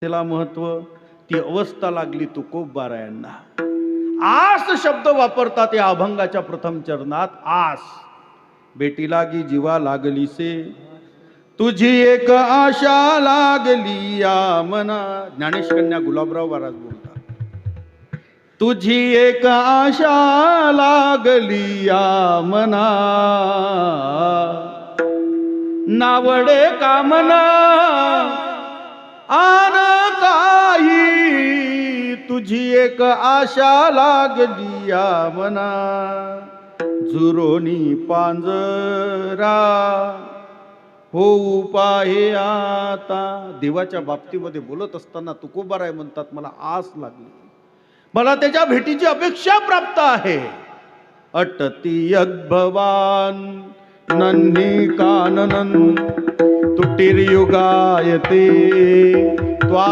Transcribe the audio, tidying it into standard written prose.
त्याला महत्व, ती अवस्था लागली तुकोबारायांना. आस शब्द वापरतात या अभंगाच्या प्रथम चरणात. आस, बेटी लागी जीवा लागलीसे, तुझी एक आशा लागली या मना. ज्ञानेश कन्या गुलाबराव महाराज बोलतात, तुझी एक आशा लागली या मना, नावडे कामना आन काही, तुझी एक आशा लागली या मना, झुरोनी पांजरा होऊ पाहे आता. देवाच्या बाबतीमध्ये बोलत असताना तुकोबाराय म्हणतात, मला आस लागली, मला त्याच्या भेटीची अपेक्षा प्राप्त आहे. अटती अद्भवान नन्ही काननन तुटीर युगायते त्वा